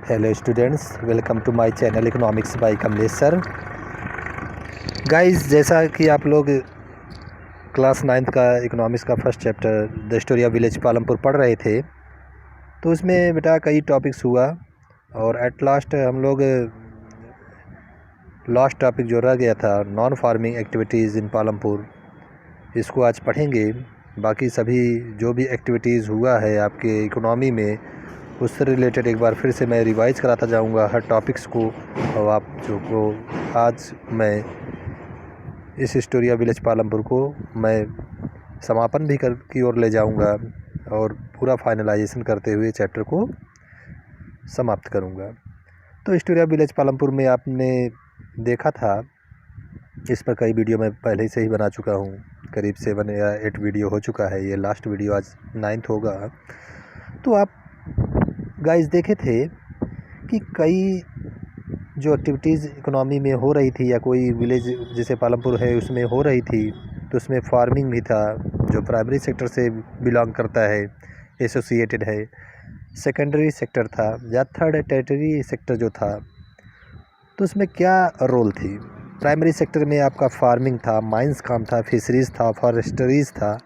Hello students, welcome to my channel economics by Kamlesh sir. Guys, जैसा कि आप लोग क्लास 9th का इकोनॉमिक्स का first chapter the story of village Palampur पढ़ रहे थे, तो उसमें बेटा कई टॉपिक्स हुआ और एट लास्ट हम लोग लास्ट टॉपिक जो रह गया था नॉन फार्मिंग एक्टिविटीज़ इन पालमपुर, इसको आज पढ़ेंगे। बाकी सभी जो भी एक्टिविटीज़ हुआ है आपके इकोनॉमी में, उससे रिलेटेड एक बार फिर से मैं रिवाइज़ कराता जाऊंगा हर टॉपिक्स को, और आप जो को आज मैं इस स्टोरी ऑफ विलेज पालमपुर को मैं समापन भी कर की ओर ले जाऊंगा और पूरा फाइनलाइजेशन करते हुए चैप्टर को समाप्त करूंगा। तो स्टोरी ऑफ विलेज पालमपुर में आपने देखा था, इस पर कई वीडियो मैं पहले से ही बना चुका हूँ, करीब 7 या 8 वीडियो हो चुका है। ये लास्ट वीडियो आज 9th होगा। तो आप गाइस देखे थे कि कई जो एक्टिविटीज़ इकोनॉमी में हो रही थी या कोई विलेज जैसे पालमपुर है उसमें हो रही थी, तो उसमें फार्मिंग भी था जो प्राइमरी सेक्टर से बिलोंग करता है, एसोसिएटेड है। सेकेंडरी सेक्टर था या थर्ड टेरिटरी सेक्टर जो था, तो उसमें क्या रोल थी। प्राइमरी सेक्टर में आपका फार्मिंग था, माइंस काम था, फिशरीज़ था, फॉरेस्टरीज़ था।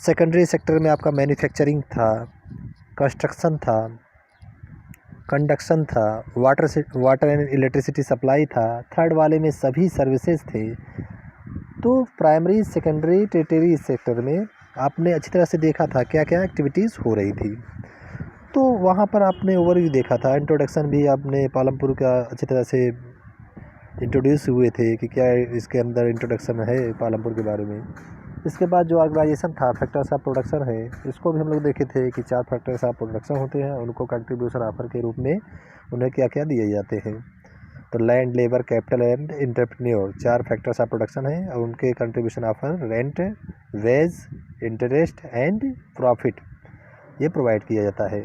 सेकेंडरी सेक्टर में आपका मैन्युफैक्चरिंग था, कंस्ट्रक्शन था, कंडक्शन था, वाटर एंड इलेक्ट्रिसिटी सप्लाई था। थर्ड वाले में सभी सर्विसेज थे। तो प्राइमरी सेकेंडरी टेरिटरी सेक्टर में आपने अच्छी तरह से देखा था क्या क्या एक्टिविटीज़ हो रही थी। तो वहाँ पर आपने ओवरव्यू देखा था, इंट्रोडक्शन भी आपने पालमपुर का अच्छी तरह से इंट्रोड्यूस हुए थे कि क्या इसके अंदर इंट्रोडक्शन है पालमपुर के बारे में। इसके बाद जो ऑर्गेनाइजेशन था, फैक्टर्स ऑफ प्रोडक्शन है, इसको भी हम लोग देखे थे कि 4 फैक्टर्स ऑफ प्रोडक्शन होते हैं, उनको कंट्रीब्यूशन ऑफर के रूप में उन्हें क्या क्या दिए जाते हैं। तो land, labour, capital and entrepreneur 4 factors of production है और उनके contribution offer rent, wage, interest and profit ये प्रोवाइड किया जाता है।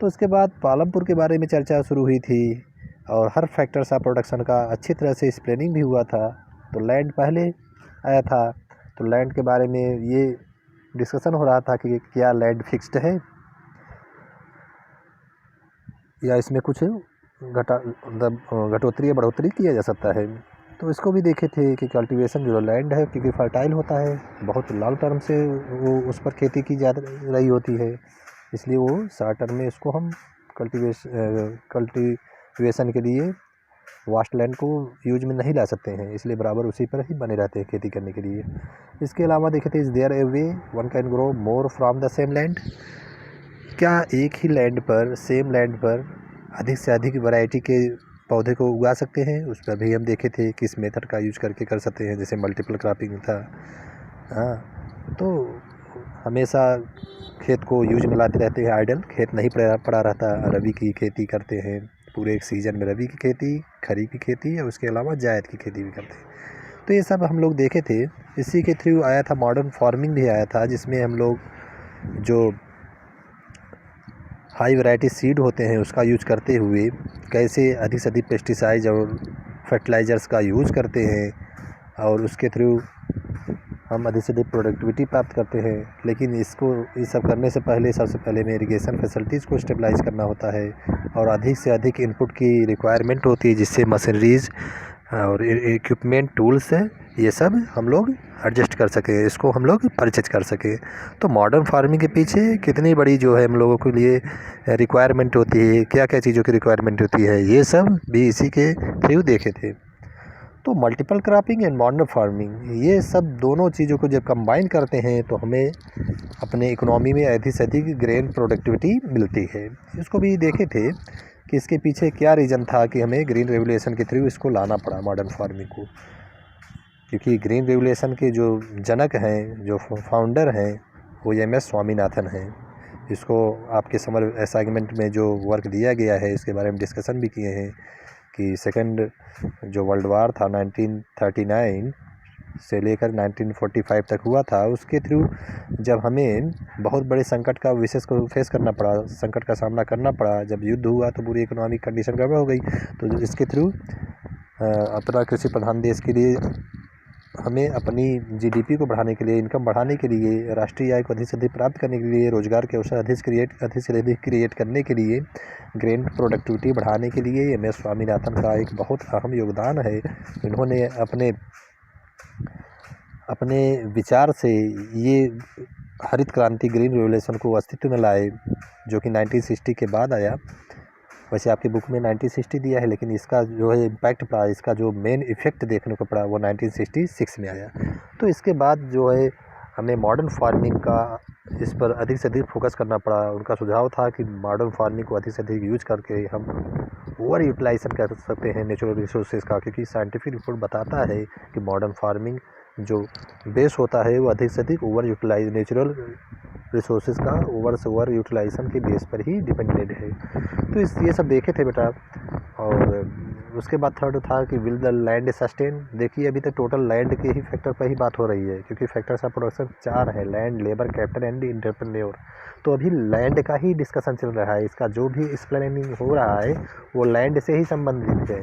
तो उसके बाद पालमपुर के बारे में चर्चा शुरू हुई थी और हर फैक्टर्स ऑफ प्रोडक्शन का अच्छी तरह से एक्सप्लेनिंग भी हुआ था। तो लैंड पहले आया था, तो लैंड के बारे में ये डिस्कशन हो रहा था कि क्या लैंड फिक्स्ड है या इसमें कुछ घटोतरी या बढ़ोतरी किया जा सकता है। तो इसको भी देखे थे कि कल्टीवेशन जो लैंड है क्योंकि फर्टाइल होता है, बहुत लॉन्ग टर्म से वो उस पर खेती की जा रही होती है, इसलिए वो शॉर्ट टर्म में इसको हम कल्टीवेशन के लिए वास्ट लैंड को यूज में नहीं ला सकते हैं, इसलिए बराबर उसी पर ही बने रहते हैं खेती करने के लिए। इसके अलावा देखे थे, is there a way one can grow more from the same land. क्या एक ही लैंड पर, सेम लैंड पर अधिक से अधिक वैरायटी के पौधे को उगा सकते हैं? उस पर भी हम देखे थे किस मेथड का यूज करके कर सकते हैं, जैसे मल्टीपल क्रॉपिंग था। हाँ, तो हमेशा खेत को यूज में लाते रहते हैं, आइडल खेत नहीं पड़ा रहता। रबी की खेती करते हैं, पूरे एक सीज़न में रबी की खेती, खरीफ की खेती और उसके अलावा जायद की खेती भी करते हैं। तो ये सब हम लोग देखे थे। इसी के थ्रू आया था मॉडर्न फार्मिंग भी आया था, जिसमें हम लोग जो हाई वैरायटी सीड होते हैं उसका यूज करते हुए कैसे अधिक से अधिक पेस्टिसाइड और फर्टिलाइज़र्स का यूज़ करते हैं और उसके थ्रू हम अधिक से अधिक प्रोडक्टिविटी प्राप्त करते हैं। लेकिन इसको ये सब करने से पहले सबसे पहले में इरिगेशन फैसिलिटीज़ को स्टेबलाइज करना होता है और अधिक से अधिक इनपुट की रिक्वायरमेंट होती है, जिससे मशीनरीज और इक्विपमेंट, टूल्स है, ये सब हम लोग एडजस्ट कर सकें, इसको हम लोग परचेज कर सकें। तो मॉडर्न फार्मिंग के पीछे कितनी बड़ी जो है हम लोगों के लिए रिक्वायरमेंट होती है, क्या क्या चीज़ों की रिक्वायरमेंट होती है, ये सब भी इसी के थ्रू देखे थे। तो multiple cropping and modern farming, ये सब दोनों चीज़ों को जब कंबाइन करते हैं तो हमें अपने इकोनॉमी में अधिक से अधिक ग्रेन प्रोडक्टिविटी मिलती है। इसको भी देखे थे कि इसके पीछे क्या रीज़न था कि हमें ग्रीन रेवोल्यूशन के थ्रू इसको लाना पड़ा मॉडर्न फार्मिंग को, क्योंकि ग्रीन रेवोल्यूशन के जो जनक हैं, जो फाउंडर हैं, वो एम.एस. स्वामीनाथन हैं। इसको आपके समर असाइनमेंट में जो वर्क दिया गया है इसके बारे में डिस्कशन भी किए हैं कि सेकंड जो वर्ल्ड वार था 1939 से लेकर 1945 तक हुआ था, उसके थ्रू जब हमें बहुत बड़े संकट का विशेष को फेस करना पड़ा, संकट का सामना करना पड़ा, जब युद्ध हुआ तो पूरी इकोनॉमिक कंडीशन गड़बड़ हो गई। तो इसके थ्रू अपना कृषि प्रधान देश के लिए हमें अपनी जीडीपी को बढ़ाने के लिए, इनकम बढ़ाने के लिए, राष्ट्रीय आय को अधिक से अधिक प्राप्त करने के लिए, रोजगार के अवसर अधिक से अधिक क्रिएट करने के लिए, ग्रेन प्रोडक्टिविटी बढ़ाने के लिए एम एस स्वामीनाथन का एक बहुत अहम योगदान है। इन्होंने अपने विचार से ये हरित क्रांति, ग्रीन रेवोल्यूशन को अस्तित्व में लाए, जो कि 1960 के बाद आया। वैसे आपकी बुक में 1960 दिया है, लेकिन इसका जो है इम्पैक्ट पड़ा, इसका जो मेन इफ़ेक्ट देखने को पड़ा वो 1966 में आया। तो इसके बाद जो है हमें मॉडर्न फार्मिंग का, इस पर अधिक से अधिक फोकस करना पड़ा। उनका सुझाव था कि मॉडर्न फार्मिंग को अधिक से अधिक यूज करके हम ओवर यूटिलाइजेशन कर सकते हैं नेचुरल रिसोर्सेज का, क्योंकि साइंटिफिक रिपोर्ट बताता है कि मॉडर्न फार्मिंग जो बेस होता है वो अधिक से अधिक नेचुरल रिसोर्सेज का ओवर यूटिलाइजेशन के बेस पर ही डिपेंडेंट है। तो ये सब देखे थे बेटा। और उसके बाद थर्ड था कि विल द लैंड सस्टेन। देखिए अभी तक टोटल लैंड के ही फैक्टर पर ही बात हो रही है, क्योंकि फैक्टर्स ऑफ प्रोडक्शन 4 है: land, labour, capital and entrepreneur. तो अभी लैंड का ही डिस्कशन चल रहा है। इसका जो भी एक्सप्लेनिंग हो रहा है वो लैंड से ही संबंधित है।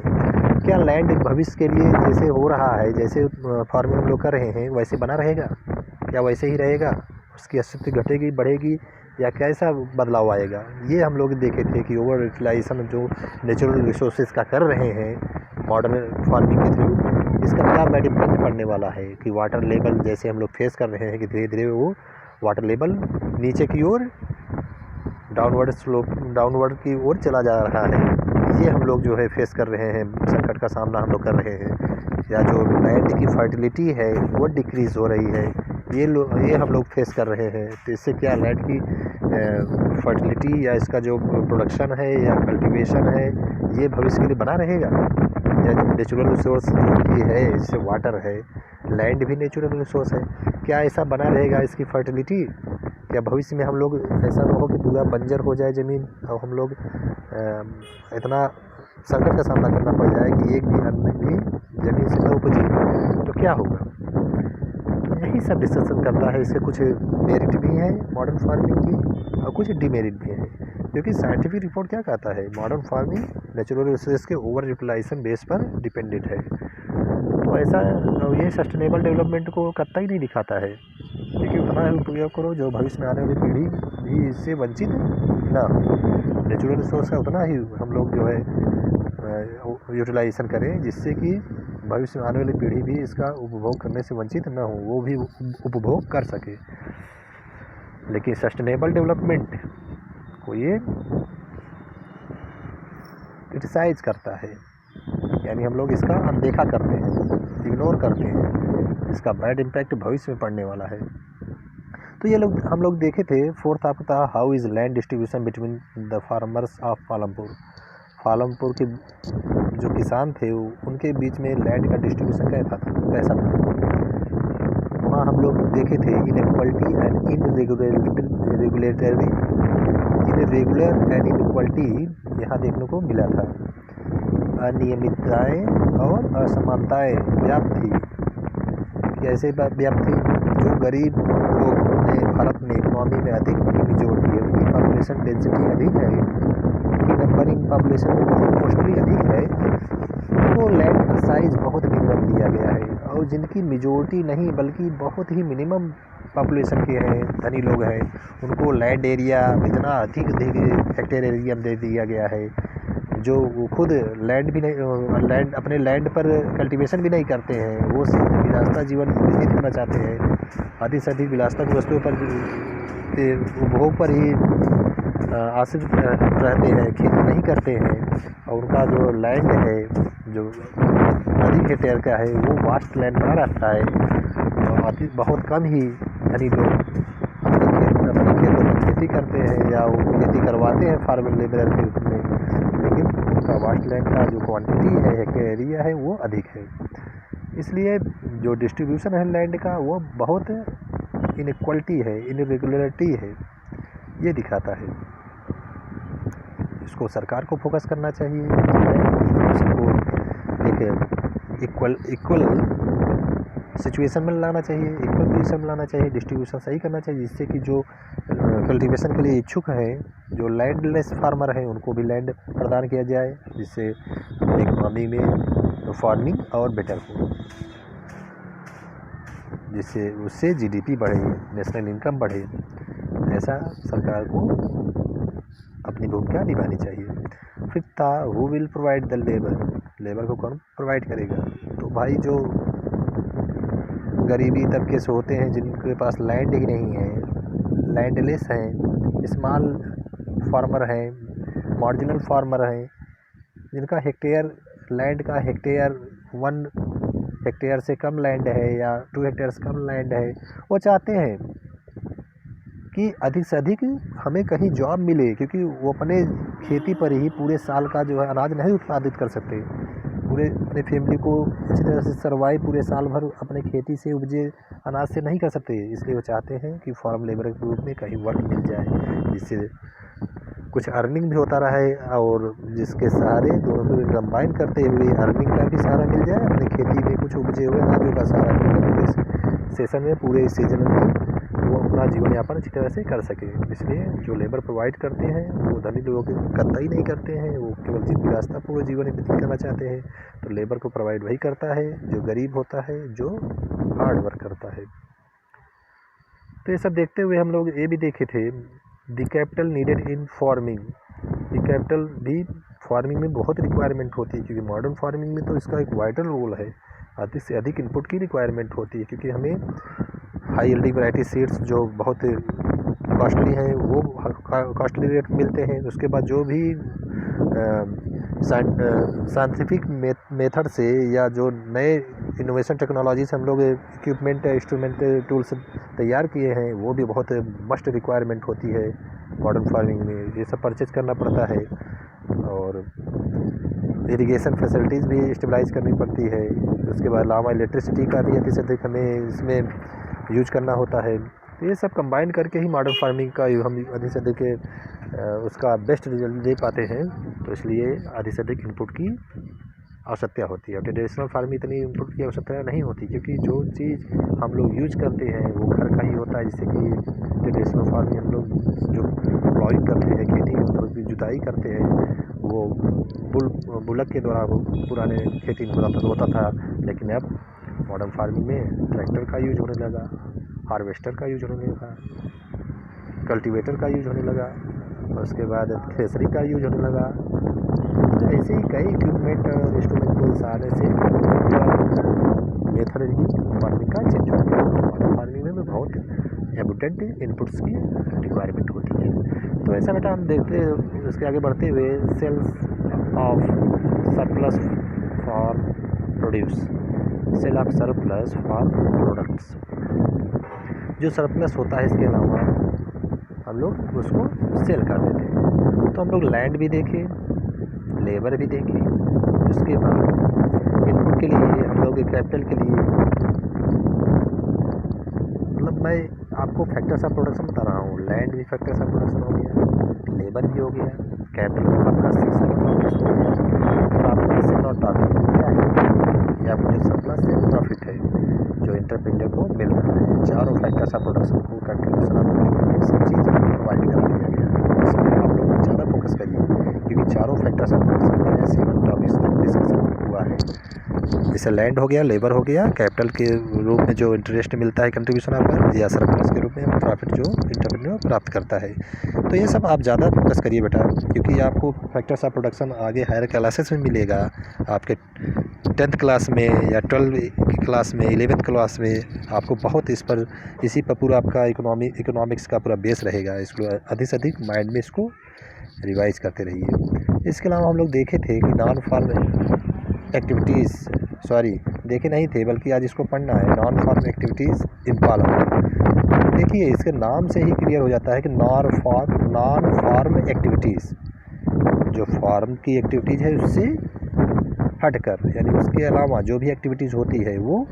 क्या लैंड भविष्य के लिए जैसे हो रहा है, जैसे फार्मिंग हम लोग कर रहे हैं, वैसे बना रहेगा? क्या वैसे ही रहेगा? उसकी अस्तित्व घटेगी, बढ़ेगी, या कैसा बदलाव आएगा? ये हम लोग देखे थे कि ओवर यूटिलाइजेशन जो नेचुरल रिसोर्सेज का कर रहे हैं मॉडर्न फार्मिंग के थ्रू, इसका क्या बैड इम्पैक्ट पड़ने वाला है कि वाटर लेवल जैसे हम लोग फेस कर रहे हैं कि धीरे धीरे वो वाटर लेवल नीचे की ओर डाउनवर्ड की ओर चला जा रहा है। ये हम लोग जो है फेस कर रहे हैं, संकट का सामना हम लोग कर रहे हैं। या जो लैंड की फर्टिलिटी है वो डिक्रीज़ हो रही है, ये हम लोग फेस कर रहे हैं। तो इससे क्या लैंड की फर्टिलिटी या इसका जो प्रोडक्शन है या कल्टीवेशन है, ये भविष्य के लिए बना रहेगा? या जो नेचुरल रिसोर्स ये है, जैसे वाटर है, लैंड भी नेचुरल रिसोर्स है, क्या ऐसा बना रहेगा इसकी फर्टिलिटी? क्या भविष्य में हम लोग ऐसा ना हो कि पूरा बंजर हो जाए ज़मीन और हम लोग इतना संकट का सामना करना पड़ जाए कि एक भी अन्न भी ज़मीन से न उपजे? तो क्या होगा? यही सब डिस्कशन करता है। इसके कुछ मेरिट भी हैं मॉडर्न फार्मिंग की और कुछ डिमेरिट भी हैं, क्योंकि साइंटिफिक रिपोर्ट क्या कहता है, मॉडर्न फार्मिंग नेचुरल रिसोर्स के ओवर यूटिलाइजेशन बेस पर डिपेंडेंट है। तो ऐसा ये सस्टेनेबल डेवलपमेंट को कतई ही नहीं दिखाता है, क्योंकि उतना ही उपयोग करो जो भविष्य में आने वाली पीढ़ी भी इससे वंचित ना हो। नेचुरल रिसोर्स का उतना ही हम लोग जो है यूटिलाइजेशन करें, जिससे कि भविष्य में आने वाली पीढ़ी भी इसका उपभोग करने से वंचित न हो, वो भी उपभोग कर सके। लेकिन सस्टेनेबल डेवलपमेंट को ये क्रिटिसाइज करता है, यानी हम लोग इसका अनदेखा करते हैं, इग्नोर करते हैं, इसका बैड इम्पैक्ट भविष्य में पड़ने वाला है। तो ये लोग हम लोग देखे थे। फोर्थ आपका था how is land distribution between the farmers of Palampur. Palampur के जो किसान थे उनके बीच में लैंड का डिस्ट्रीब्यूशन कैसा था? वहाँ हम लोग देखे थे inequality and irregular and inequality यहाँ देखने को मिला था। अनियमितताएँ और असमानताएँ व्याप्त थी। कैसे व्याप्त थी? जो गरीब लोग अपने भारत में इकोनॉमी में अधिक मेजॉरिटी है, उनकी पॉपुलेशन डेंसिटी अधिक है, उनकी नंबरिंग पॉपुलेशन में बहुत मोस्टली अधिक है, तो लैंड का साइज़ बहुत मिनिमम दिया गया है। और जिनकी मेजॉरिटी नहीं बल्कि बहुत ही मिनिमम पॉपुलेशन के हैं, धनी लोग हैं, उनको लैंड एरिया इतना अधिक हेक्टेयर एरिया दे दिया गया है, जो वो खुद लैंड भी नहीं, अपने लैंड पर कल्टीवेशन भी नहीं करते हैं, वो सिर्फ विलासिता जीवन व्यतीत करना चाहते हैं, अधिक से अधिक विलासिता की वस्तुओं पर उपभोग पर ही आश्रित रहते हैं, खेती नहीं करते हैं। और उनका जो लैंड है जो अधिक हेक्टेयर का है वो वास्ट लैंड बना रहता है, और बहुत कम ही धनी लोग अपने खेतों में खेती करते हैं या वो खेती करवाते हैं फार्मिंग लेबर के रूप में, लेकिन उनका वास्ट लैंड का जो क्वांटिटी है, हेक्टेयर एरिया है, वो अधिक है। इसलिए जो डिस्ट्रीब्यूशन है लैंड का वो बहुत इनइक्वालिटी है, इनरेगुलरिटी है, ये दिखाता है। इसको सरकार को फोकस करना चाहिए, इसको एक इक्वल सिचुएशन में लाना चाहिए, इक्वल पोजीशन में लाना चाहिए, डिस्ट्रीब्यूशन सही करना चाहिए, जिससे कि जो कल्टीवेशन के लिए इच्छुक हैं, जो लैंडलेस फार्मर हैं, उनको भी लैंड प्रदान किया जाए, जिससे अपनी इकोनॉमी में फार्मिंग और बेटर हो। जिससे उससे जीडीपी बढ़े, नेशनल इनकम बढ़े। ऐसा सरकार को अपनी भूमिका निभानी चाहिए। फिर था who will provide the labour को कौन प्रोवाइड करेगा? तो भाई जो गरीबी तबके से होते हैं, जिनके पास लैंड ही नहीं है, लैंडलेस हैं, स्मॉल फार्मर हैं, मार्जिनल फार्मर हैं, जिनका हेक्टेयर लैंड का हेक्टेयर 1 हेक्टेयर से कम लैंड है या 2 हेक्टेयर से कम लैंड है, वो चाहते हैं कि अधिक से अधिक हमें कहीं जॉब मिले, क्योंकि वो अपने खेती पर ही पूरे साल का जो है अनाज नहीं उत्पादित कर सकते, पूरे अपने फैमिली को अच्छी तरह से सर्वाइव पूरे साल भर अपने खेती से उपजे अनाज से नहीं कर सकते। इसलिए वो चाहते हैं कि फार्म लेबर के रूप में कहीं वर्क मिल जाए, जिससे कुछ अर्निंग भी होता रहे और जिसके सहारे दोनों को कंबाइन करते हुए अर्निंग का भी सहारा मिल जाए, अपनी खेती में कुछ उपजे हुए अनाजों का सहारा मिल जाए, पूरे सेशन में पूरे सीजन में वो अपना जीवन यापन अच्छी तरह से कर सके। इसलिए जो लेबर प्रोवाइड करते हैं वो धनी लोगों की कतई नहीं करते हैं, वो केवल विलासितापूर्ण जीवन व्यतीत करना चाहते हैं। तो लेबर को प्रोवाइड वही करता है जो गरीब होता है, जो हार्ड वर्क करता है। तो ये सब देखते हुए हम लोग ये भी देखे थे, the capital needed in farming. The capital भी फार्मिंग में बहुत रिक्वायरमेंट होती है, क्योंकि मॉडर्न फार्मिंग में तो इसका एक वाइटल रोल है। अधिक से अधिक इनपुट की रिक्वायरमेंट होती है, क्योंकि हमें हाई यील्डिंग वैरायटी सीड्स जो बहुत कॉस्टली हैं वो कॉस्टली रेट मिलते हैं। उसके बाद जो भी साइंटिफिक मेथड से या जो नए इनोवेशन टेक्नोलॉजी से हम लोग इक्विपमेंट इंस्ट्रूमेंट टूल्स तैयार किए हैं, वो भी बहुत मस्ट रिक्वायरमेंट होती है मॉडर्न फार्मिंग में। ये सब परचेज करना पड़ता है और इरिगेशन फैसिलिटीज़ भी स्टेबलाइज करनी पड़ती है। उसके बाद अलावा इलेक्ट्रिसिटी का भी अधिक से अधिक हमें इसमें यूज करना होता है। तो ये सब कंबाइन करके ही मॉडर्न फार्मिंग का हम अधिक से अधिक उसका बेस्ट रिजल्ट दे पाते हैं। तो इसलिए अधिक से अधिक इनपुट की आवश्यकता होती है। ट्रेडिशनल फार्मिंग इतनी इनपुट की आवश्यकता नहीं होती, क्योंकि जो चीज़ हम लोग यूज करते हैं वो घर का ही होता है। जैसे कि ट्रेडिशनल फार्मिंग हम लोग जो प्लॉइंग करते हैं, खेती के मतलब की जुताई करते हैं, वो बुलक के द्वारा वो पुराने खेती में होता था। लेकिन अब मॉडर्न फार्मिंग में ट्रैक्टर का यूज होने लगा, हार्वेस्टर का यूज होने लगा, कल्टीवेटर का यूज होने लगा, और उसके बाद थ्रेसरी का यूज होने लगा। तो ऐसे ही कई इक्विपमेंट और इंस्ट्रूमेंट के सहारे से मेथड ही फार्मिंग का चेंज हो गया। मॉडर्न फार्मिंग में बहुत एबुडेंट इनपुट्स की रिक्वायरमेंट होती है। तो ऐसा बेटा हम देखते उसके आगे बढ़ते हुए sales of surplus for produce, sale of surplus for products. जो सरप्लस होता है इसके अलावा हम लोग उसको सेल कर देते हैं। तो हम लोग लैंड भी देखे, लेबर भी देखे, उसके बाद इनपुट के लिए हम लोग कैपिटल के लिए, मतलब मैं आपको फैक्टर्स ऑफ प्रोडक्शन बता रहा हूँ। लैंड भी फैक्टर्स ऑफ प्रोडक्शन हो गया, लेबर भी हो गया, कैपिटल आपका सेक्शन ऑफ प्रोडक्शन हो गया, और आपका सेल और प्रॉफिट क्या है, या आपको जो सरप्लस है प्रॉफिट है जो इंटरप्रेन्योर को मिल रहा है। चारों फैक्टर्स ऑफ प्रोडक्शन को कंट्रीब्यूशन ऑफ लेबर सब चीज़ प्रोवाइड करा दिया गया। इसमें आप लोग ज़्यादा फोकस करिए, क्योंकि चारों फैक्टर्स ऑफ प्रोडक्शन का जैसे 7 टॉपिक्स तक डिस्कशन हुआ है। जैसे लैंड हो गया, लेबर हो गया, कैपिटल के रूप में जो इंटरेस्ट मिलता है कंट्रीब्यूशन ऑफ, या सरप्लस के रूप में प्रॉफिट जो इंटरप्रेन्योर प्राप्त करता है। तो ये सब आप ज़्यादा फोकस करिए बेटा, क्योंकि आपको फैक्टर्स ऑफ प्रोडक्शन आगे हायर क्लासेस में मिलेगा। आपके 10th क्लास में या 12 की क्लास में, 11th क्लास में आपको बहुत इसी पर पूरा आपका इकोनॉमिक्स का पूरा बेस रहेगा। इसको अधिक से अधिक माइंड में इसको रिवाइज करते रहिए। इसके अलावा हम लोग देखे थे कि नॉन फार्म एक्टिविटीज़, देखे नहीं थे बल्कि आज इसको पढ़ना है, non farm activities in parliament. देखिए इसके नाम से ही क्लियर हो जाता है कि नॉन फार्म एक्टिविटीज़, जो फार्म की एक्टिविटीज़ है उससे हटकर, यानी उसके अलावा जो भी एक्टिविटीज़ होती है वो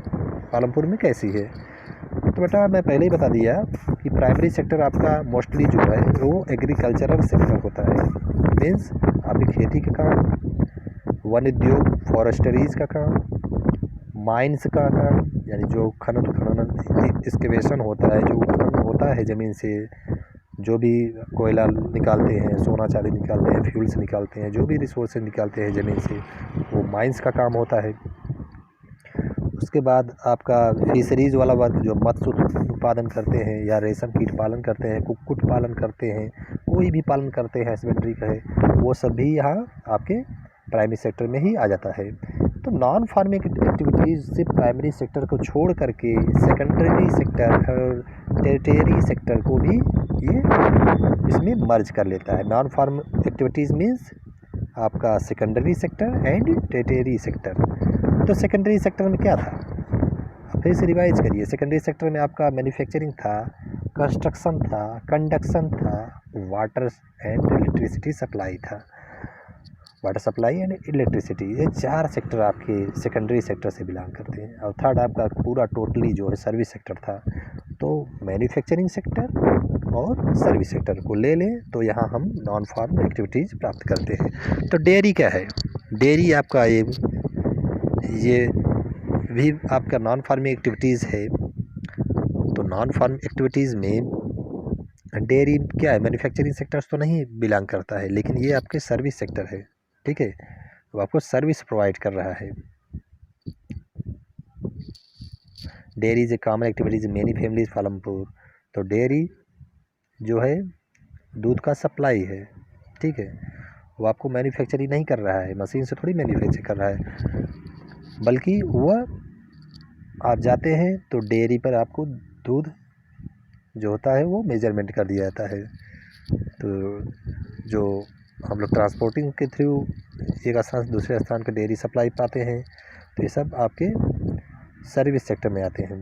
पालमपुर में कैसी है। तो बेटा मैं पहले ही बता दिया कि प्राइमरी सेक्टर आपका मोस्टली जो है वो एग्रीकल्चरल सेक्टर होता है। मीन्स आपकी खेती का काम, वन उद्योग, फॉरेस्टरीज़ का काम, माइंस का काम, यानी जो खनन एक्सकेवेशन होता है, जो खनन होता है ज़मीन से, जो भी कोयला निकालते हैं, सोना चांदी निकालते हैं, फ्यूल्स निकालते हैं, जो भी रिसोर्सेज निकालते हैं ज़मीन से, वो माइंस का काम होता है। उसके बाद आपका फिशरीज़ वाला वर्क, जो मत्स्य उत्पादन करते हैं या रेशम कीट पालन करते हैं, कुक्कुट पालन करते हैं, कोई भी पालन करते हैं हस्बेंड्री का है, वो सब भी यहाँ आपके प्राइमरी सेक्टर में ही आ जाता है। तो नॉन फार्मिंग एक्टिविटीज़ से प्राइमरी सेक्टर को छोड़ करके सेकेंडरी सेक्टर और टेरिटरी सेक्टर को भी ये इसमें मर्ज कर लेता है। नॉन फार्म एक्टिविटीज़ मीन्स आपका secondary sector and tertiary sector. तो सेकेंडरी सेक्टर में क्या था, फिर से रिवाइज करिए। सेकेंडरी सेक्टर में आपका मैन्युफैक्चरिंग था, कंस्ट्रक्शन था, कंडक्शन था, वाटर एंड इलेक्ट्रिसिटी सप्लाई था। वाटर सप्लाई एंड इलेक्ट्रिसिटी, ये 4 सेक्टर आपके सेकेंडरी सेक्टर से बिलोंग करते हैं। और थर्ड आपका पूरा टोटली जो है सर्विस सेक्टर था। तो मैन्युफैक्चरिंग सेक्टर और सर्विस सेक्टर को ले लें तो यहाँ हम नॉन फार्म एक्टिविटीज़ प्राप्त करते हैं। तो डेयरी क्या है, डेयरी आपका ये भी आपका नॉन फार्मिंग एक्टिविटीज़ है। तो नॉन फार्म एक्टिविटीज़ में डेयरी क्या है, मैन्युफैक्चरिंग सेक्टर्स तो नहीं बिलोंग करता है, लेकिन ये आपके सर्विस सेक्टर है, ठीक है। वो आपको सर्विस प्रोवाइड कर रहा है। Dairy is a common activities many families Palampur. तो डेयरी जो है दूध का सप्लाई है, ठीक है। वो आपको मैन्युफैक्चरिंग नहीं कर रहा है, मशीन से थोड़ी मैन्युफैक्चर कर रहा है, बल्कि वह आप जाते हैं तो डेयरी पर आपको दूध जो होता है वो मेजरमेंट कर दिया जाता है। तो जो हम लोग ट्रांसपोर्टिंग के थ्रू एक स्थान से दूसरे स्थान पर डेयरी सप्लाई पाते हैं, तो ये सब आपके सर्विस सेक्टर में आते हैं।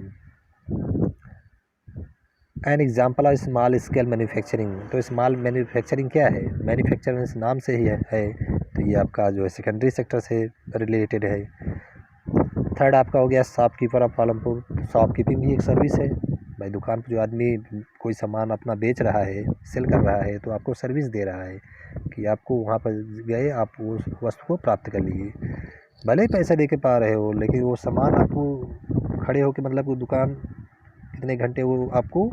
An example of small scale manufacturing. तो स्मॉल मैन्युफैक्चरिंग क्या है, मैन्युफैक्चरिंग इस नाम से ही है। तो ये आपका जो है सेकेंडरी सेक्टर से रिलेटेड है। थर्ड आपका हो गया शॉपकीपर ऑफ पालमपुर। शॉपकीपिंग भी एक सर्विस है भाई। दुकान पर जो आदमी कोई सामान अपना बेच रहा है, सेल कर रहा है, तो आपको सर्विस दे रहा है कि आपको वहाँ पर गए आप उस वस्तु को प्राप्त कर लीजिए। भले ही पैसे दे के पा रहे हो, लेकिन वो सामान आपको खड़े होकर मतलब वो दुकान कितने घंटे वो आपको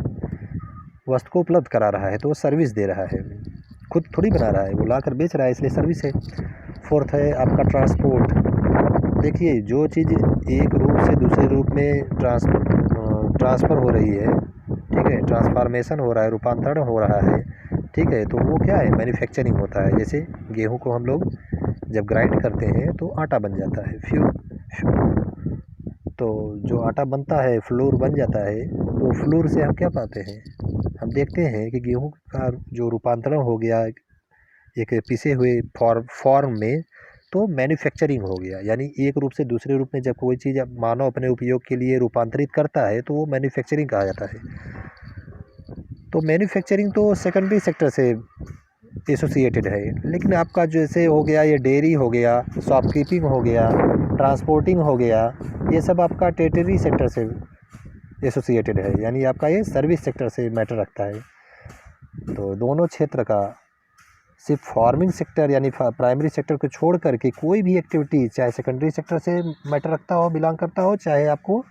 वस्तु को उपलब्ध करा रहा है, तो वो सर्विस दे रहा है, खुद थोड़ी बना रहा है, वो ला कर बेच रहा है, इसलिए सर्विस है। फोर्थ है आपका ट्रांसपोर्ट। देखिए जो चीज़ एक रूप से दूसरे रूप में ट्रांसफ़र हो रही है, ठीक है, ट्रांसफॉर्मेशन हो रहा है, रूपांतरण हो रहा है, ठीक है, तो वो क्या है, मैन्युफैक्चरिंग होता है। जैसे गेहूं को हम लोग जब ग्राइंड करते हैं तो आटा बन जाता है, तो जो आटा बनता है फ्लोर बन जाता है। तो फ्लोर से हम क्या पाते हैं, हम देखते हैं कि गेहूं का जो रूपांतरण हो गया एक पिसे हुए फॉर्म में, तो मैन्युफैक्चरिंग हो गया। यानी एक रूप से दूसरे रूप में जब कोई चीज़ मानव अपने उपयोग के लिए रूपांतरित करता है तो वो मैन्युफैक्चरिंग कहा जाता है। तो मैन्युफैक्चरिंग तो सेकेंडरी सेक्टर से एसोसिएटेड है, लेकिन आपका जैसे हो गया ये डेयरी हो गया, शॉपकीपिंग हो गया, ट्रांसपोर्टिंग हो गया, ये सब आपका टेरिटरी सेक्टर से एसोसिएटेड है, यानी आपका ये सर्विस सेक्टर से मैटर रखता है। तो दोनों क्षेत्र का सिर्फ फार्मिंग सेक्टर यानी प्राइमरी सेक्टर को छोड़ करके कोई भी एक्टिविटी चाहे सेकेंडरी सेक्टर से मैटर रखता हो, बिलोंग करता हो, चाहे आपको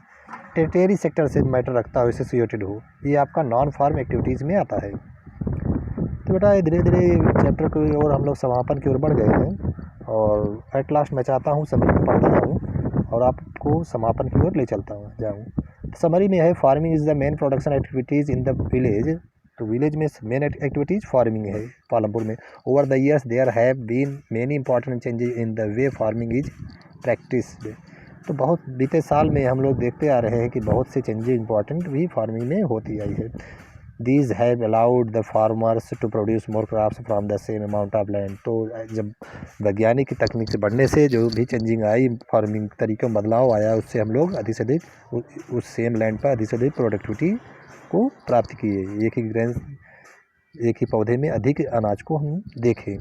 टेरिटरी सेक्टर से मैटर रखता हो, एसोसिएटेड हो, ये आपका नॉन फार्म एक्टिविटीज़ में आता है। तो बेटा धीरे धीरे चैप्टर की ओर हम लोग समापन की ओर बढ़ गए हैं, और एट लास्ट मैं चाहता हूँ समरी को पढ़ता जाऊँ और आपको समापन की ओर ले चलता जाऊँ। समरी में है farming is the main production activities in the village. तो विलेज में मेन एक्टिविटीज़ फार्मिंग है पालमपुर में। Over the years there have been many important changes in the way farming is practice. तो बहुत बीते साल में हम लोग देखते आ रहे हैं कि बहुत से चेंजेस इंपॉर्टेंट भी फार्मिंग में होती आई है। These have allowed the farmers to produce more crops from the same amount of land. तो जब वैज्ञानिक तकनीक से बढ़ने से जो भी चेंजिंग आई, फार्मिंग तरीक़ों में बदलाव आया, उससे हम लोग अधिक से अधिक उस सेम लैंड पर अधिक से अधिक प्रोडक्टिविटी को प्राप्त किए। एक ही पौधे में अधिक अनाज को हम देखें।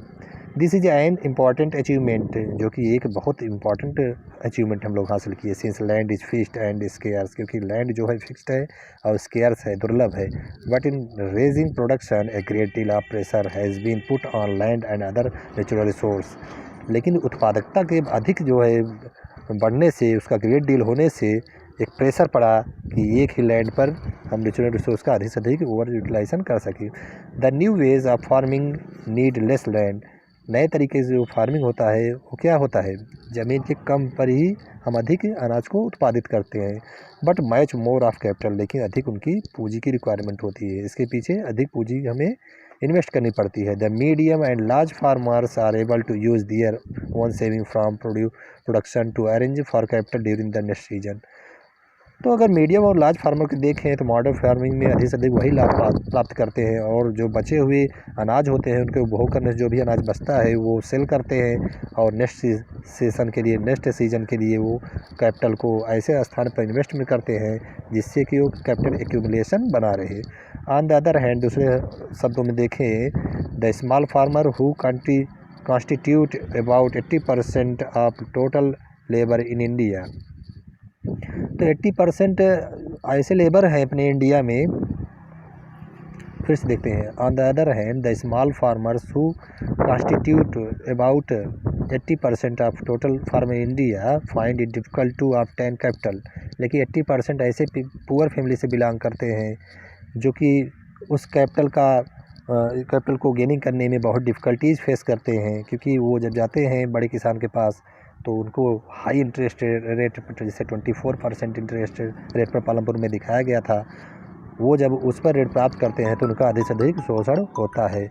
This is an important achievement, जो कि एक बहुत इम्पॉर्टेंट अचीवमेंट हम लोग हासिल किए। Since land is fixed and scarce, क्योंकि लैंड जो है फिक्स्ड है और स्केयर्स है, दुर्लभ है। But in raising production a great deal of pressure has been put on land and other natural resource. लेकिन उत्पादकता के अधिक जो है बढ़ने से, उसका ग्रेट डील होने से एक प्रेशर पड़ा कि एक ही लैंड पर हम नेचुरल रिसोर्स का अधिक से अधिक ओवर यूटिलाइजेशन कर सकें। The new ways of farming need less land. नए तरीके से जो फार्मिंग होता है वो क्या होता है, ज़मीन के कम पर ही हम अधिक अनाज को उत्पादित करते हैं, but much more of capital, लेकिन अधिक उनकी पूंजी की रिक्वायरमेंट होती है, इसके पीछे अधिक पूंजी हमें इन्वेस्ट करनी पड़ती है। The medium and large farmers are able to use their own saving from production to arrange for capital during the next season. तो अगर मीडियम और लार्ज फार्मर को देखें तो मॉडर्न फार्मिंग में अधिक से अधिक वही लाभ प्राप्त करते हैं, और जो बचे हुए अनाज होते हैं उनके उपभोग करने से जो भी अनाज बचता है वो सेल करते हैं, और नेक्स्ट सीज़न के लिए वो कैपिटल को ऐसे स्थान पर इन्वेस्टमेंट करते हैं जिससे कि वो कैपिटल एक्यूमुलेशन बना रहे। ऑन द अदर हैंड, दूसरे शब्दों में देखें, the small farmer who constitute about 80% of total labour in India. तो 80% ऐसे लेबर हैं अपने इंडिया में। फिर से देखते हैं, on the other hand the small farmers who constitute about 80% of total farm in India find it difficult to obtain capital. लेकिन 80% ऐसे पुअर फैमिली से बिलोंग करते हैं जो कि उस कैपिटल को गेनिंग करने में बहुत डिफ़िकल्टीज़ फेस करते हैं, क्योंकि वो जब जाते हैं बड़े किसान के पास तो उनको हाई इंटरेस्ट रेट जैसे 24% इंटरेस्ट रेट पर पालमपुर में दिखाया गया था, वो जब उस पर ऋण प्राप्त करते हैं तो उनका अधिक से अधिक शोषण होता है।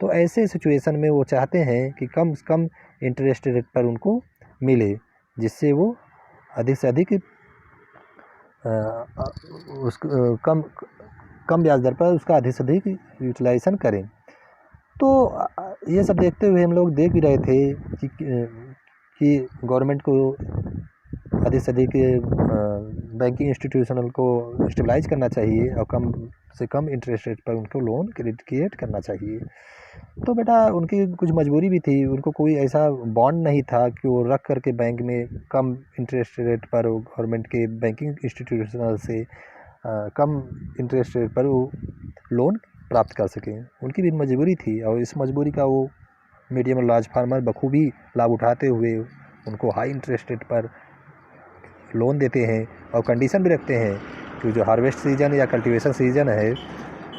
तो ऐसे सिचुएशन में वो चाहते हैं कि कम से कम इंटरेस्ट रेट पर उनको मिले, जिससे वो अधिक से अधिक कम ब्याज दर पर उसका अधिक से अधिक यूटिलाइजेशन करें। तो ये सब देखते हुए हम लोग देख भी रहे थे कि गवर्नमेंट को अधिक से अधिक बैंकिंग इंस्टीट्यूशनल को स्टेबलाइज करना चाहिए और कम से कम इंटरेस्ट रेट पर उनको लोन क्रिएट करना चाहिए। तो बेटा उनकी कुछ मजबूरी भी थी, उनको कोई ऐसा बॉन्ड नहीं था कि वो रख करके बैंक में कम इंटरेस्ट रेट पर गवर्नमेंट के बैंकिंग इंस्टीट्यूशनल से कम इंटरेस्ट रेट पर वो लोन प्राप्त कर सकें। उनकी भी मजबूरी थी, और इस मजबूरी का वो मीडियम और लार्ज फार्मर बखूबी लाभ उठाते हुए उनको हाई इंटरेस्ट रेट पर लोन देते हैं, और कंडीशन भी रखते हैं कि जो हार्वेस्ट सीजन या कल्टीवेशन सीजन है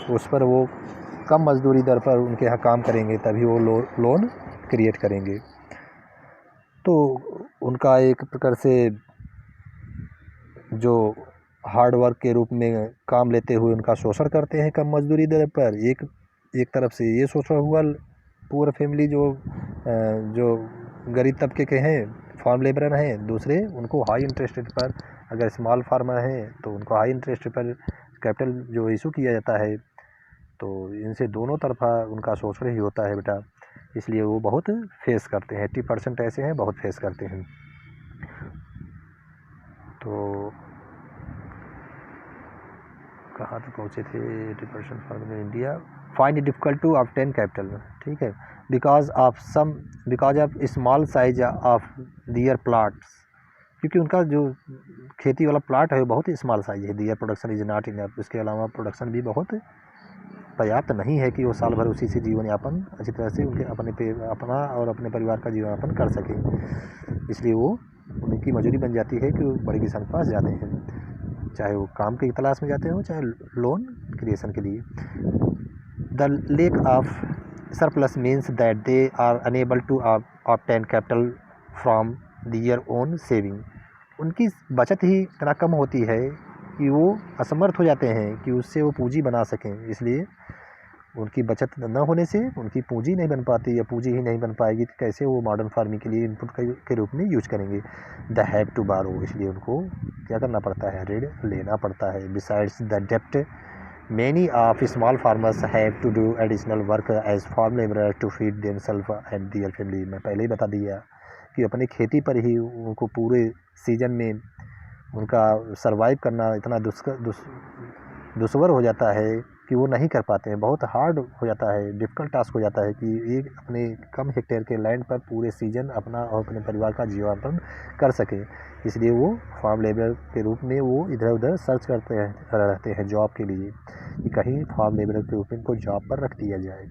उस पर वो कम मजदूरी दर पर उनके यहाँ काम करेंगे, तभी वो लोन क्रिएट करेंगे। तो उनका एक प्रकार से जो हार्ड वर्क के रूप में काम लेते हुए उनका शोषण करते हैं कम मजदूरी दर पर। एक तरफ से ये शोषण हुआ पूरा फैमिली जो गरीब तबके के हैं, फार्म लेबर हैं, दूसरे उनको हाई इंटरेस्ट रेट पर, अगर स्मॉल फार्मर हैं तो उनको हाई इंटरेस्ट रेट पर कैपिटल जो इशू किया जाता है, तो इनसे दोनों तरफा उनका शोषण ही होता है बेटा, इसलिए वो बहुत फेस करते हैं। 80% ऐसे हैं बहुत फेस करते हैं। तो कहाँ तक पहुँचे थे? 80% farmer in India find it difficult to obtain capital, ठीक है, because of small size of their plots, क्योंकि उनका जो खेती वाला प्लाट है बहुत ही स्मॉल साइज है। दियर प्रोडक्शन इज नॉट इनफ, इसके अलावा प्रोडक्शन भी बहुत पर्याप्त नहीं है कि वो साल भर उसी से जीवन यापन अच्छी तरह से अपना और अपने परिवार का जीवन यापन कर सकें, इसलिए वो उनकी मजबूरी बन जाती है कि वो बड़े किसान के पास जाते हैं, चाहे वो काम की तलाश में जाते हो चाहे लोन क्रिएशन के लिए। The lack of surplus means that they are unable to obtain capital from their own saving. उनकी बचत ही इतना कम होती है कि वो असमर्थ हो जाते हैं कि उससे वो पूंजी बना सकें, इसलिए उनकी बचत न होने से उनकी पूंजी नहीं बन पाती, या पूंजी ही नहीं बन पाएगी तो कैसे वो मॉडर्न फार्मिंग के लिए इनपुट के रूप में यूज करेंगे। द हैव टू बारो, इसलिए उनको क्या करना पड़ता है, ऋण लेना पड़ता है। बिसाइड्स द डेप्ट many of small farmers have to do additional work as farm labour to feed themselves and their family. मैं पहले ही बता दिया कि अपनी खेती पर ही उनको पूरे सीजन में उनका सरवाइव करना इतना दुश्वार हो जाता है कि वो नहीं कर पाते हैं, बहुत हार्ड हो जाता है, डिफ़िकल्ट टास्क हो जाता है कि ये अपने कम हेक्टेयर के लैंड पर पूरे सीजन अपना और अपने परिवार का जीवनयापन कर सकें। इसलिए वो फार्म लेबर के रूप में वो इधर उधर सर्च रहते हैं जॉब के लिए कि कहीं फार्म लेबर के रूप में इनको जॉब पर रख दिया जाए।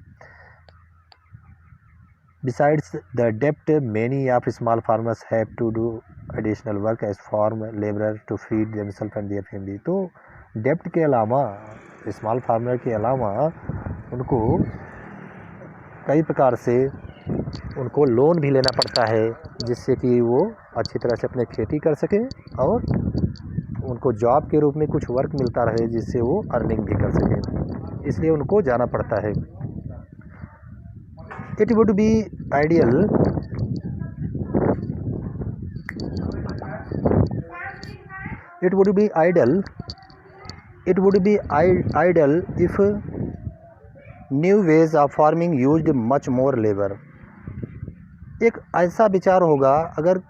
Besides the debt, many of small farmers have to do additional work as farm laborer to feed themselves and their family। तो डेप्ट के अलावा स्मॉल फार्मर के अलावा उनको कई प्रकार से उनको लोन भी लेना पड़ता है जिससे कि वो अच्छी तरह से अपने खेती कर सकें और उनको जॉब के रूप में कुछ वर्क मिलता रहे जिससे वो अर्निंग भी कर सकें, इसलिए उनको जाना पड़ता है। It would be ideal it would be ideal if new ways of farming used much more labor। एक ऐसा विचार होगा अगर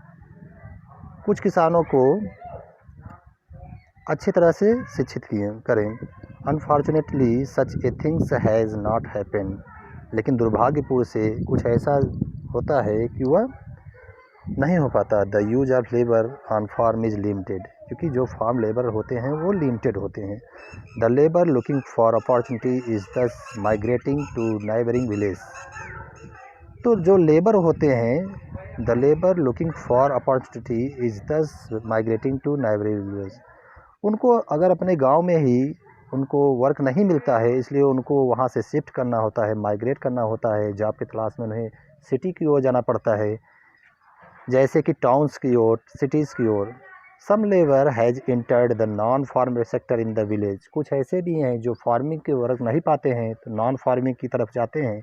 कुछ किसानों को अच्छी तरह से शिक्षित करें। Unfortunately such A things has not happen. लेकिन दुर्भाग्यपूर्ण से कुछ ऐसा होता है कि वह नहीं हो पाता। The use of labour on farm is limited, क्योंकि जो फार्म लेबर होते हैं वो लिमिटेड होते हैं। The labour looking for opportunity is दस माइग्रेटिंग टू नाइबरिंग विलेज। तो जो लेबर होते हैं, the labour looking for opportunity is दस माइग्रेटिंग टू नाइबरिंग विलेज। उनको अगर अपने गांव में ही उनको वर्क नहीं मिलता है, इसलिए उनको वहां से शिफ्ट करना होता है, माइग्रेट करना होता है। जॉब की तलाश में उन्हें सिटी की ओर जाना पड़ता है, जैसे कि टाउन्स की ओर, सिटीज़ की ओर। Some labour has entered the non farm sector in the village. कुछ ऐसे भी हैं जो फार्मिंग के वर्क नहीं पाते हैं तो नॉन फार्मिंग की तरफ जाते हैं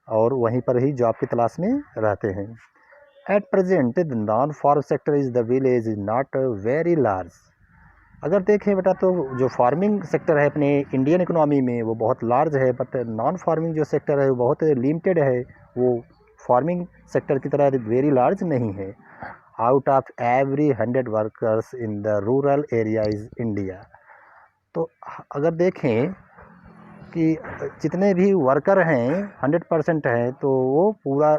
और वहीं पर ही जॉब की तलाश में रहते हैं। At present the non farm sector is the village is not very large. अगर देखें बेटा तो जो फार्मिंग सेक्टर है अपने इंडियन इकोनॉमी में वो बहुत लार्ज है, बट नॉन फार्मिंग जो सेक्टर है वो बहुत लिमिटेड है। वो फार्मिंग सेक्टर की तरह वेरी लार्ज नहीं है। Out of every 100 workers in the rural area is India. तो अगर देखें कि जितने भी वर्कर हैं 100% हैं, तो वो पूरा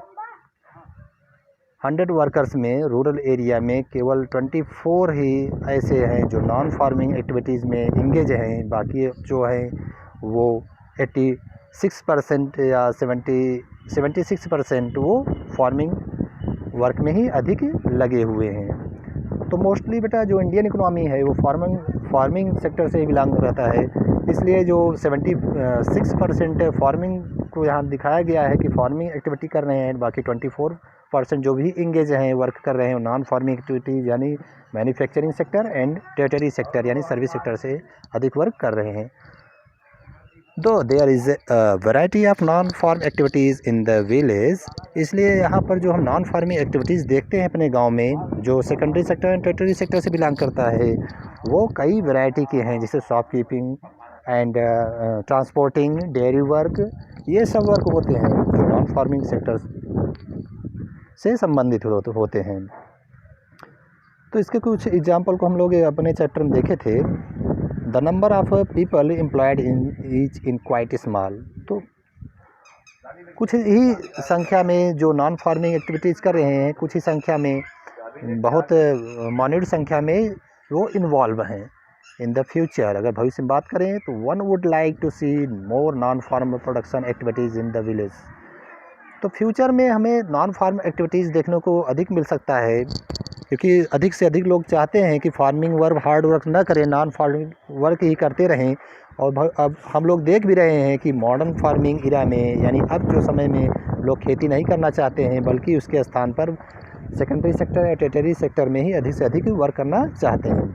100 वर्कर्स में रूरल एरिया में केवल 24 ही ऐसे हैं जो नॉन फार्मिंग एक्टिविटीज़ में इंगेज हैं। बाकी जो हैं वो 86% या 76% वो फार्मिंग वर्क में ही अधिक लगे हुए हैं। तो मोस्टली बेटा जो इंडियन इकोनॉमी है वो फार्मिंग सेक्टर से ही बिलोंग रहता है, इसलिए जो 76% फार्मिंग को यहाँ दिखाया गया है कि फार्मिंग एक्टिविटी कर रहे हैं। बाकी 24% जो भी इंगेज हैं, वर्क कर रहे हैं, नॉन फार्मिंग एक्टिविटीज़ यानी manufacturing sector and tertiary sector यानी सर्विस सेक्टर से अधिक वर्क कर रहे हैं। दो there is variety of non farm activities in the village. इसलिए यहाँ पर जो हम नॉन फार्मिंग एक्टिविटीज़ देखते हैं अपने गांव में, जो secondary sector and tertiary sector से बिलोंग करता है, वो कई वैरायटी के हैं, जैसे shopkeeping and transporting, dairy work, ये सब वर्क होते हैं जो नॉन फार्मिंग सेक्टर से संबंधित होते हैं। तो इसके कुछ एग्जाम्पल को हम लोग अपने चैप्टर में देखे थे। The number of people employed is in quite small. तो कुछ ही संख्या में जो नॉन फार्मिंग एक्टिविटीज़ कर रहे हैं, कुछ ही संख्या में, बहुत माइन्यूट संख्या में वो इन्वॉल्व हैं। इन द फ्यूचर अगर भविष्य में बात करें तो one would like to see more non farm production activities in the village. तो फ्यूचर में हमें नॉन फार्म एक्टिविटीज़ देखने को अधिक मिल सकता है, क्योंकि अधिक से अधिक लोग चाहते हैं कि फार्मिंग वर्क हार्ड वर्क ना करें, नॉन फार्मिंग वर्क ही करते रहें। और अब हम लोग देख भी रहे हैं कि मॉडर्न फार्मिंग इरा में, यानी अब जो समय में लोग खेती नहीं करना चाहते हैं बल्कि उसके स्थान पर सेकेंडरी सेक्टर या टेरिटरी सेक्टर में ही अधिक से अधिक वर्क करना चाहते हैं।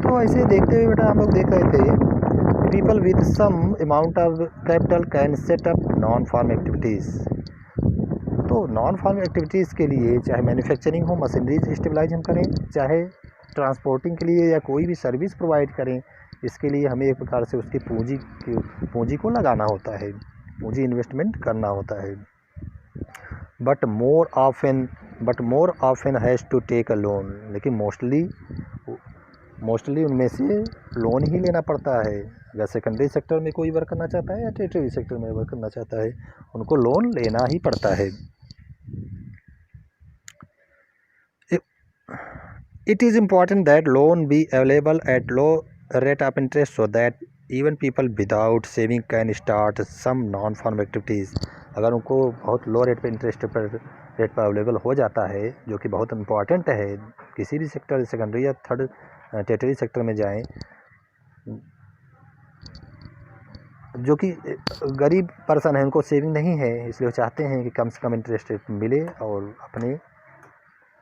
तो ऐसे देखते हुए बेटा हम लोग देख रहे थे people with some amount of capital can set up non farm activities. तो नॉन फार्म एक्टिविटीज़ के लिए चाहे मैन्युफैक्चरिंग हो, मशीनरीज स्टेबलाइज हम करें, चाहे ट्रांसपोर्टिंग के लिए या कोई भी सर्विस प्रोवाइड करें, इसके लिए हमें एक प्रकार से उसकी पूंजी को लगाना होता है, पूंजी इन्वेस्टमेंट करना होता है। But more often has to take a loan. लेकिन मोस्टली उनमें से लोन ही लेना पड़ता है। अगर सेकेंडरी सेक्टर में कोई वर्क करना चाहता है या टेरिटरी सेक्टर में वर्क करना चाहता है, उनको लोन लेना ही पड़ता है। It is important that loan be available at low rate of interest so that even people without saving can start some non-farm activities। अगर उनको बहुत लो रेट पे इंटरेस्ट पर रेट पर अवेलेबल हो जाता है, जो कि बहुत इम्पॉर्टेंट है, किसी भी सेक्टर सेकेंडरी या थर्ड टेरिटरी सेक्टर में जाएं, जो कि गरीब पर्सन है, उनको सेविंग नहीं है, इसलिए वो चाहते हैं कि कम से कम इंटरेस्ट रेट मिले और अपने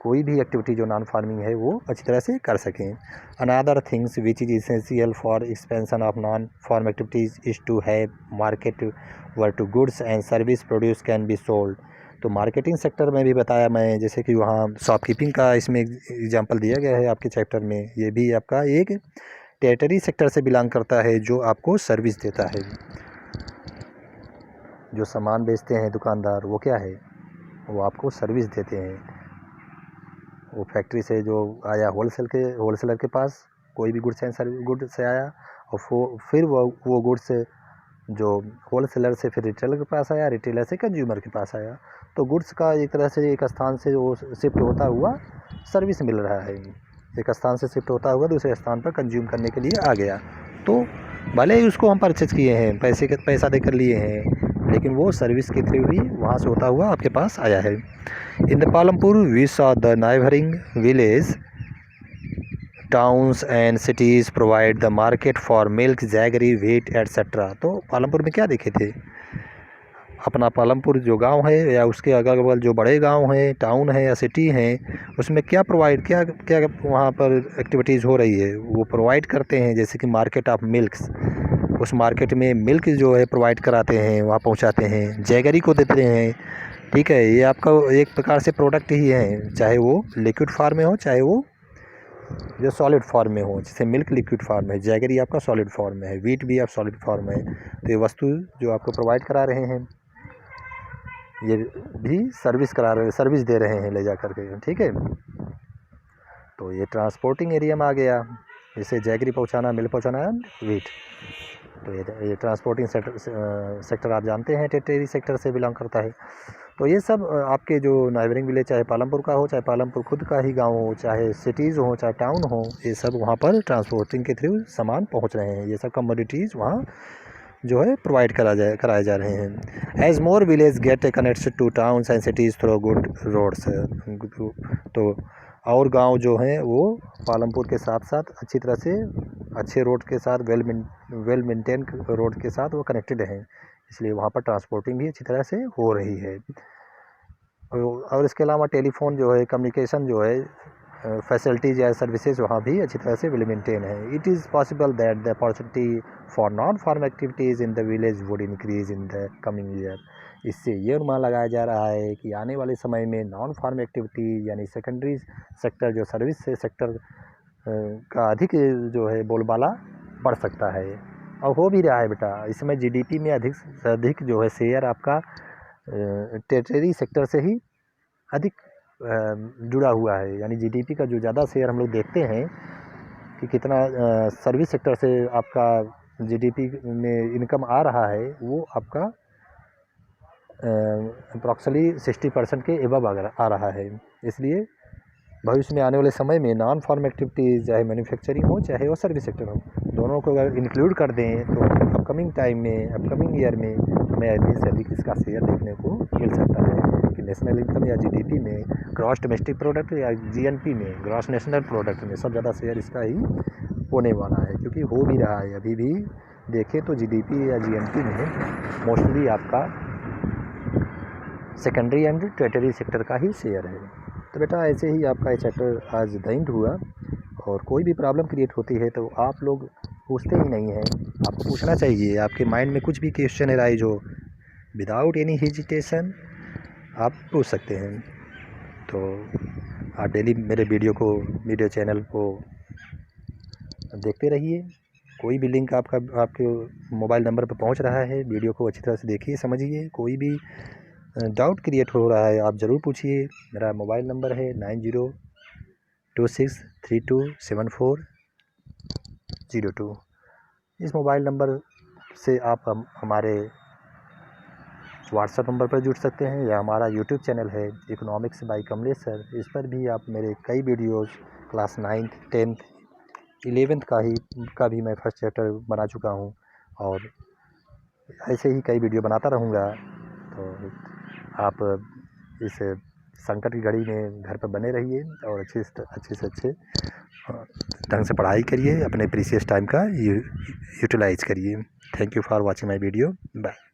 कोई भी एक्टिविटी जो नॉन फार्मिंग है वो अच्छी तरह से कर सकें। Another things which is essential for expansion of non farm activities is to have market where to goods and service produce can be sold. तो मार्केटिंग सेक्टर में भी बताया मैं, जैसे कि वहाँ शॉपकीपिंग का इसमें एग्जांपल दिया गया है आपके चैप्टर में। ये भी आपका एक टेरिटरी सेक्टर से बिलोंग करता है जो आपको सर्विस देता है। जो सामान बेचते हैं दुकानदार, वो क्या है, वो आपको सर्विस देते हैं। वो फैक्ट्री से जो आया होलसेलर के पास कोई भी गुड से आया, और फिर वो गुड्स जो होलसेलर से फिर रिटेलर के पास आया, रिटेलर से कंज्यूमर के पास आया। तो गुड्स का एक तरह से एक स्थान से वो शिफ्ट होता हुआ सर्विस मिल रहा है, एक स्थान से शिफ्ट होता हुआ दूसरे स्थान पर कंज्यूम करने के लिए आ गया। तो भले ही उसको हम परचेज किए हैं, पैसा देकर लिए हैं, लेकिन वो सर्विस के थ्रू ही वहाँ से होता हुआ आपके पास आया है। In the Palampur we saw the neighbouring village towns and cities provide the market for milk, jaggery, wheat etcetera. तो पालमपुर में क्या देखे थे, अपना पालमपुर जो गांव है या उसके अगल बगल जो बड़े गांव हैं, टाउन है या सिटी हैं, उसमें क्या वहाँ पर एक्टिविटीज़ हो रही है, वो प्रोवाइड करते हैं। जैसे कि मार्केट ऑफ मिल्क्स, उस मार्केट में मिल्क जो है प्रोवाइड कराते हैं, वहाँ पहुँचाते हैं। जैगरी को देते हैं, ठीक है, ये आपका एक प्रकार से प्रोडक्ट ही है, चाहे वो लिक्विड फॉर्म में हो, चाहे वो जो सॉलिड फॉर्म में हो। जैसे मिल्क लिक्विड फॉर्म में, जैगरी आपका सॉलिड फॉर्म में है, व्हीट भी आप सॉलिड फॉर्म में है। तो ये वस्तु जो आपको प्रोवाइड करा रहे हैं, ये भी सर्विस दे रहे हैं ले जा कर के, ठीक है। तो ये ट्रांसपोर्टिंग एरिया में आ गया, जैसे जैगरी पहुंचाना, मिल्क पहुंचाना, व्हीट। तो ये ट्रांसपोर्टिंग सेक्टर आप जानते हैं टेरिटरी सेक्टर से बिलोंग करता है। तो ये सब आपके जो नाइबरिंग विलेज, चाहे पालमपुर का हो, चाहे पालमपुर खुद का ही गांव हो, चाहे सिटीज़ हो, चाहे टाउन हो, ये सब वहाँ पर ट्रांसपोर्टिंग के थ्रू सामान पहुँच रहे हैं। ये सब कमोडिटीज़ वहाँ जो है प्रोवाइड कराए जा रहे हैं। As more village get connected to towns and cities through good roads. तो और गांव जो हैं वो पालमपुर के साथ साथ अच्छी तरह से अच्छे रोड के साथ, वेल मेंटेन रोड के साथ वो कनेक्टेड हैं, इसलिए वहाँ पर ट्रांसपोर्टिंग भी अच्छी तरह से हो रही है। और इसके अलावा टेलीफोन जो है, कम्युनिकेशन जो है, फैसिलिटीज़ या सर्विसेज वहाँ भी अच्छी तरह से वेल मेंटेन है। It is possible that the opportunity for non farm activities in the village would increase in the coming year. इससे ये अनुमान लगाया जा रहा है कि आने वाले समय में नॉन फार्म एक्टिविटी यानी सेकेंडरी सेक्टर, जो सर्विस सेक्टर का अधिक जो है बोलबाला बढ़ सकता है, और हो भी रहा है बेटा। इसमें जीडीपी में अधिक से अधिक जो है शेयर आपका टेरिटरी सेक्टर से ही अधिक जुड़ा हुआ है। यानी जीडीपी का जो ज़्यादा शेयर हम लोग देखते हैं कि कितना सर्विस सेक्टर से आपका जीडीपी में इनकम आ रहा है, वो आपका अप्रॉक्सिमेटली 60% के एबव आ रहा है। इसलिए भविष्य में आने वाले समय में नॉन फार्म एक्टिविटीज़, चाहे मैन्युफैक्चरिंग हो, चाहे वो सर्विस सेक्टर हो, दोनों को अगर इंक्लूड कर दें तो अपकमिंग टाइम में, अपकमिंग ईयर में हमें अधिक से अधिक इसका शेयर देखने को मिल सकता है कि नेशनल इनकम या जीडीपी में, ग्रॉस डोमेस्टिक प्रोडक्ट या जीएनपी में, ग्रॉस नेशनल प्रोडक्ट में सब ज़्यादा शेयर इसका ही होने वाला है, क्योंकि हो भी रहा है। अभी भी देखें तो जीडीपी या जीएनपी में मोस्टली आपका सेकेंडरी एंड टेरिटरी सेक्टर का ही शेयर है। तो बेटा ऐसे ही आपका ये चैप्टर आज द एंड हुआ, और कोई भी प्रॉब्लम क्रिएट होती है तो आप लोग पूछते ही नहीं हैं, आपको पूछना चाहिए। आपके माइंड में कुछ भी क्वेश्चन अराइज हो, विदाउट एनी हेजिटेशन आप पूछ सकते हैं। तो आप डेली मेरे वीडियो चैनल को देखते रहिए। कोई भी लिंक आपके मोबाइल नंबर पर पहुंच रहा है, वीडियो को अच्छी तरह से देखिए, समझिए। कोई भी डाउट क्रिएट हो रहा है आप ज़रूर पूछिए। मेरा मोबाइल नंबर है 9026327402। इस मोबाइल नंबर से आप हमारे व्हाट्सएप नंबर पर जुड़ सकते हैं, या हमारा यूट्यूब चैनल है इकोनॉमिक्स बाय कमलेश सर, इस पर भी आप मेरे कई videos class 9th 10th 11th का भी मैं फर्स्ट चैप्टर बना चुका हूं, और ऐसे ही कई वीडियो बनाता रहूँगा। तो आप इस संकट की घड़ी में घर पर बने रहिए और अच्छे से अच्छे ढंग से पढ़ाई करिए, अपने प्रीशियस टाइम का यूटिलाइज़ करिए। Thank you for watching my video. Bye.